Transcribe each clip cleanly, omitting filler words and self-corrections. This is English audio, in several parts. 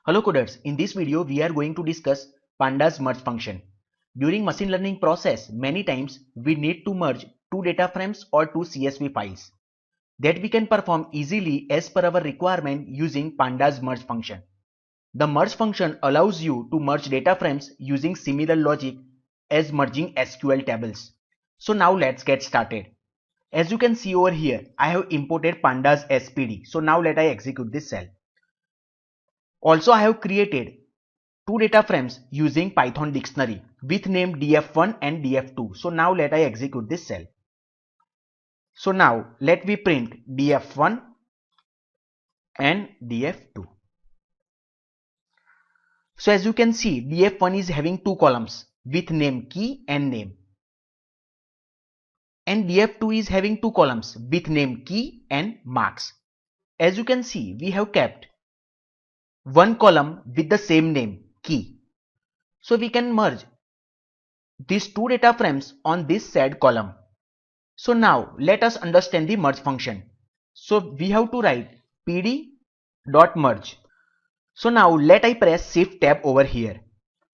Hello coders, in this video we are going to discuss pandas merge function. During machine learning process, many times we need to merge two data frames or two CSV files that we can perform easily as per our requirement using pandas merge function. The merge function allows you to merge data frames using similar logic as merging SQL tables. So now let's get started. As you can see over here, I have imported pandas SPD. So now let I execute this cell. Also, I have created two data frames using Python dictionary with name df1 and df2. So now let I execute this cell. So now let me print df1 and df2. So as you can see, df1 is having two columns with name key and name, and df2 is having two columns with name key and marks. As you can see, we have kept one column with the same name key. So we can merge these two data frames on this said column. So now let us understand the merge function. So we have to write pd.merge. So now let I press shift tab over here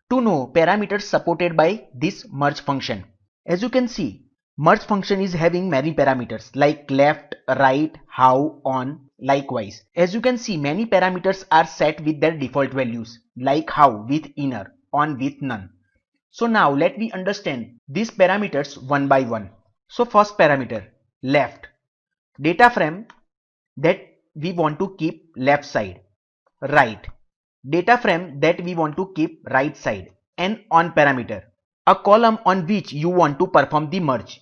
to know parameters supported by this merge function. As you can see, merge function is having many parameters like left, right, how, on. Likewise, as you can see, many parameters are set with their default values like how with inner, on with none. So now let me understand these parameters one by one. So first parameter, left, data frame that we want to keep left side, right, data frame that we want to keep right side, and on parameter, a column on which you want to perform the merge.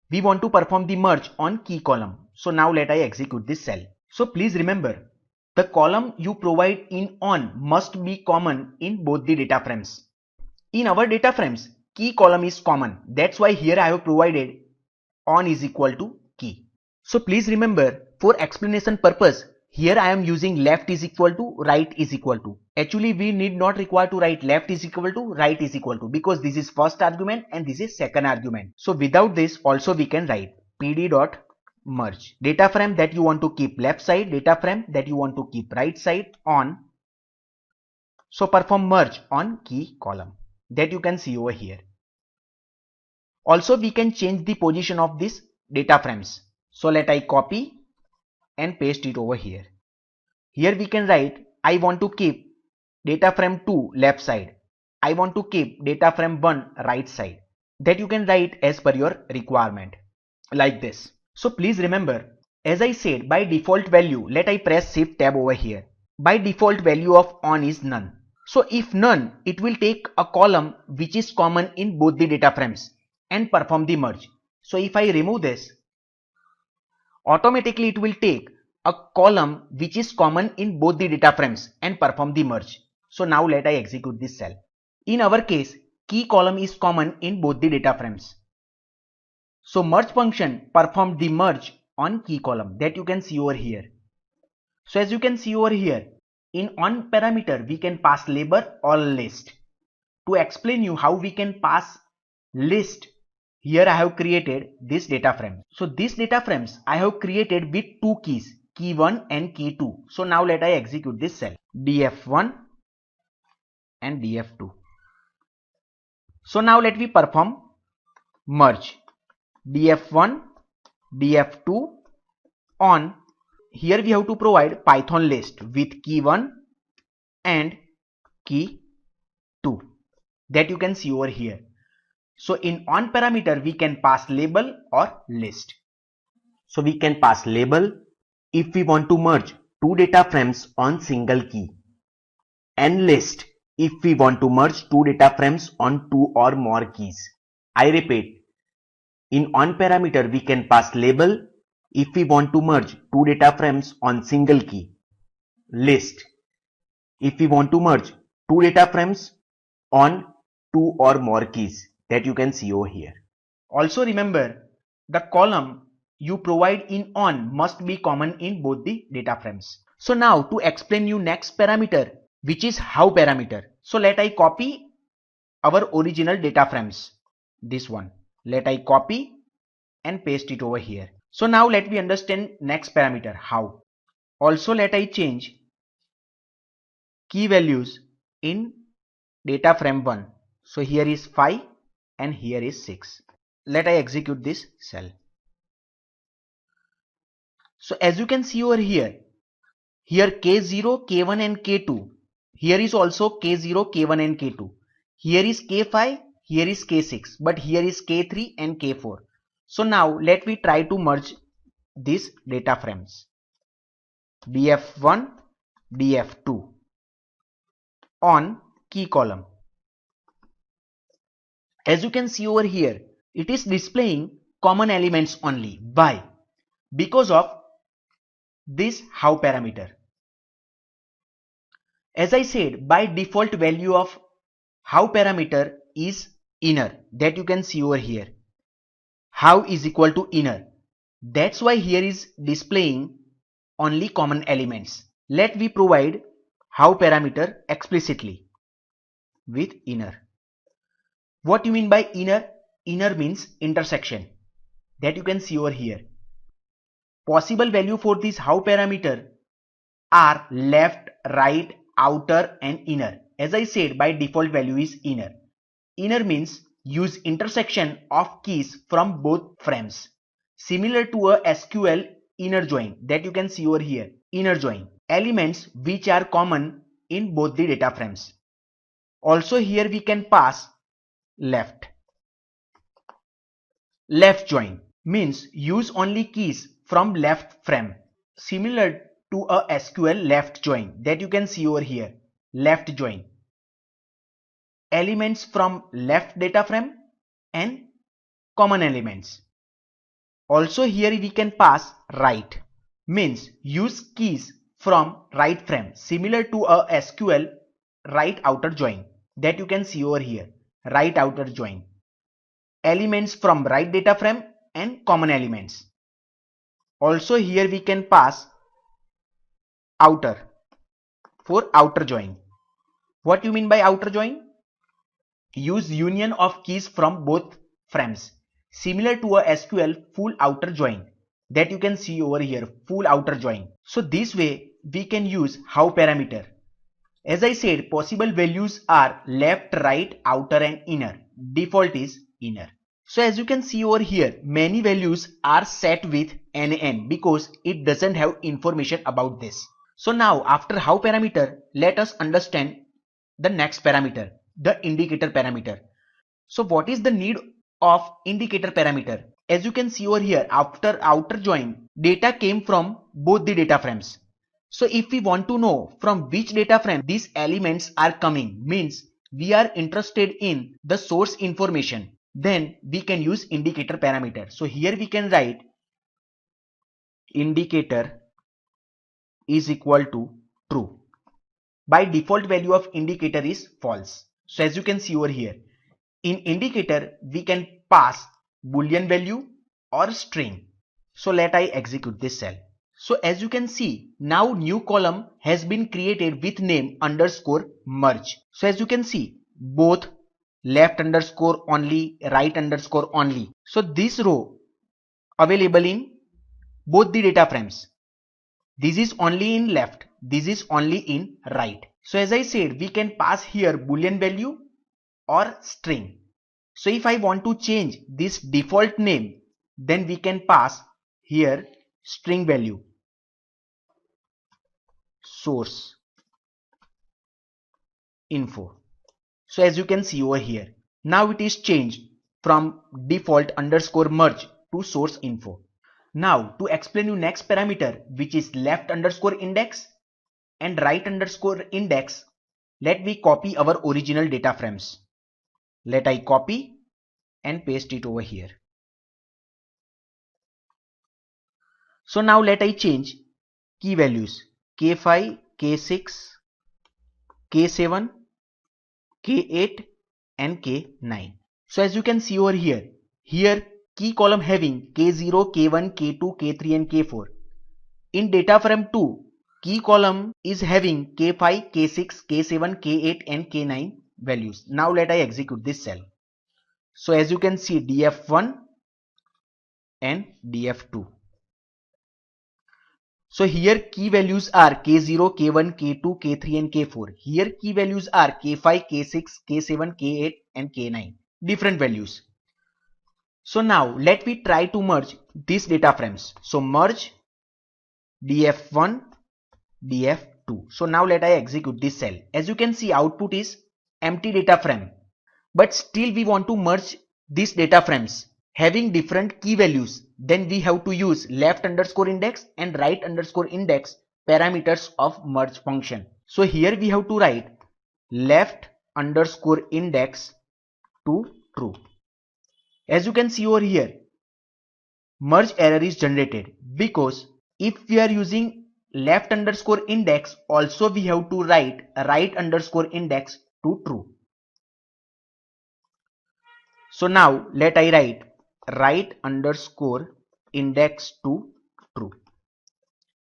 We want to perform the merge on key column. So now let I execute this cell. So please remember, the column you provide in on must be common in both the data frames. In our data frames, key column is common. That's why here I have provided on is equal to key. So please remember, for explanation purpose, here I am using left is equal to, right is equal to. Actually, we need not require to write left is equal to, right is equal to, because this is first argument and this is second argument. So without this also we can write pd.merge. Data frame that you want to keep left side, data frame that you want to keep right side on. So perform merge on key column that you can see over here. Also we can change the position of these data frames. So let I copy and paste it over here. Here we can write I want to keep data frame 2 left side. I want to keep data frame 1 right side. That you can write as per your requirement like this. So please remember, as I said, by default value, let I press shift tab over here. By default value of on is none. So if none, it will take a column which is common in both the data frames and perform the merge. So if I remove this, automatically it will take a column which is common in both the data frames and perform the merge. So now let I execute this cell. In our case, key column is common in both the data frames. So merge function performed the merge on key column that you can see over here. So as you can see over here, in on parameter we can pass label or list. To explain you how we can pass list, here I have created this data frame. So these data frames I have created with two keys, key 1 and key 2. So now let I execute this cell, df1 and df2. So now let me perform merge df1 df2 on. Here we have to provide Python list with key 1 and key 2 that you can see over here. So in on parameter we can pass label or list. So we can pass label if we want to merge two data frames on single key, and list if we want to merge two data frames on two or more keys. I repeat, in on parameter we can pass label if we want to merge two data frames on single key, list if we want to merge two data frames on two or more keys that you can see over here. Also remember, the column you provide in on must be common in both the data frames. So now to explain you next parameter, which is how parameter. So let I copy our original data frames, this one. Let I copy and paste it over here. So now let me understand next parameter, how. Also let I change key values in data frame 1. So here is 5 and here is 6. Let I execute this cell. So as you can see over here K0, K1 and K2. Here is also K0, K1 and K2. Here is K5, here is K6, but here is K3 and K4. So now let me try to merge these data frames. df1, df2 on key column. As you can see over here, it is displaying common elements only. Why? Because of this how parameter. As I said, by default value of how parameter is inner, that you can see over here. How is equal to inner. That's why here is displaying only common elements. Let me provide how parameter explicitly with inner. What you mean by inner? Inner means intersection, that you can see over here. Possible value for this how parameter are left, right, outer and inner. As I said, by default value is inner. Inner means use intersection of keys from both frames. Similar to a SQL inner join, that you can see over here. Inner join. Elements which are common in both the data frames. Also here we can pass left. Left join means use only keys from left frame. Similar to a SQL left join, that you can see over here. Left join. Elements from left data frame and common elements. Also here we can pass right, means use keys from right frame, similar to a SQL right outer join, that you can see over here. Right outer join. Elements from right data frame and common elements. Also here we can pass outer for outer join. What you mean by outer join? Use union of keys from both frames, similar to a SQL full outer join, that you can see over here. Full outer join. So this way we can use how parameter. As I said, possible values are left, right, outer and inner. Default is inner. So as you can see over here, many values are set with NaN because it doesn't have information about this. So now after how parameter, let us understand the next parameter, the indicator parameter. So what is the need of indicator parameter? As you can see over here, after outer join, data came from both the data frames. So if we want to know from which data frame these elements are coming, means we are interested in the source information, then we can use indicator parameter. So here we can write indicator is equal to true. By default value of indicator is false. So as you can see over here, in indicator we can pass boolean value or string. So let I execute this cell. So as you can see, now new column has been created with name underscore merge. So as you can see, both left underscore only, right underscore only. So this row available in both the data frames. This is only in left, this is only in right. So as I said, we can pass here boolean value or string. So if I want to change this default name, then we can pass here string value, source info. So as you can see over here, now it is changed from default underscore merge to source info. Now to explain you next parameter, which is left underscore index and right underscore index, let me copy our original data frames. Let I copy and paste it over here. So now let I change key values K5, K6, K7, K8 and K9. So as you can see over here, key column having K0, K1, K2, K3 and K4. In data frame 2, key column is having K5, K6, K7, K8 and K9 values. Now let I execute this cell. So as you can see, df1 and df2. So here key values are K0, K1, K2, K3 and K4. Here key values are K5, K6, K7, K8 and K9. Different values. So now let me try to merge these data frames. So merge df1, df2. So now let I execute this cell. As you can see, output is empty data frame. But still we want to merge these data frames having different key values. Then we have to use left underscore index and right underscore index parameters of merge function. So here we have to write left underscore index to true. As you can see over here, merge error is generated because if we are using left underscore index, also we have to write right underscore index to true. So now let I write right underscore index to true.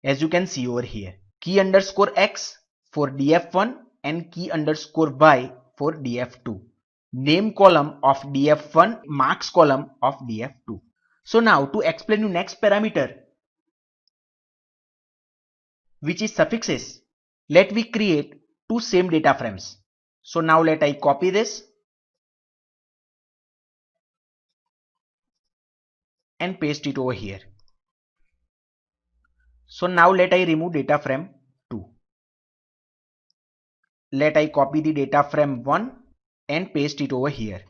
As you can see over here, key underscore x for df1 and key underscore y for df2. Name column of df1, marks column of df2. So now to explain you next parameter, which is suffixes, let we create two same data frames. So now let I copy this and paste it over here. So now let I remove data frame 2. Let I copy the data frame 1 and paste it over here.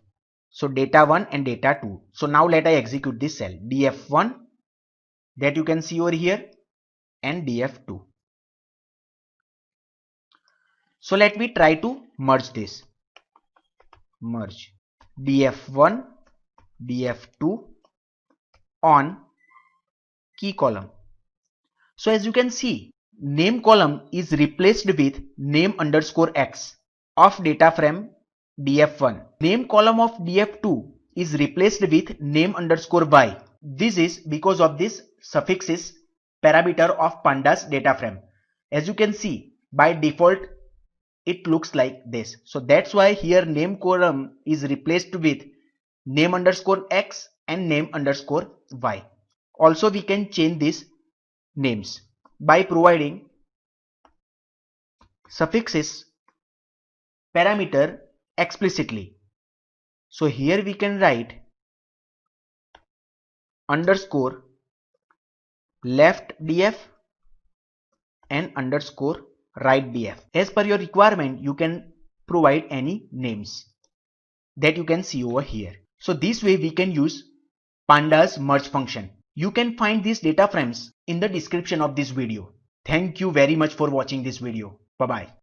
So data 1 and data 2. So now let I execute this cell df1 that you can see over here and df2. So let me try to merge this. Merge df1, df2 on key column. So as you can see, name column is replaced with name underscore x of data frame df1. Name column of df2 is replaced with name underscore y. This is because of this suffixes parameter of pandas data frame. As you can see, by default it looks like this. So that's why here name column is replaced with name underscore x and name underscore y. Also we can change these names by providing suffixes parameter explicitly. So here we can write underscore left df and underscore right df. As per your requirement, you can provide any names that you can see over here. So this way we can use pandas merge function. You can find these data frames in the description of this video. Thank you very much for watching this video. Bye bye.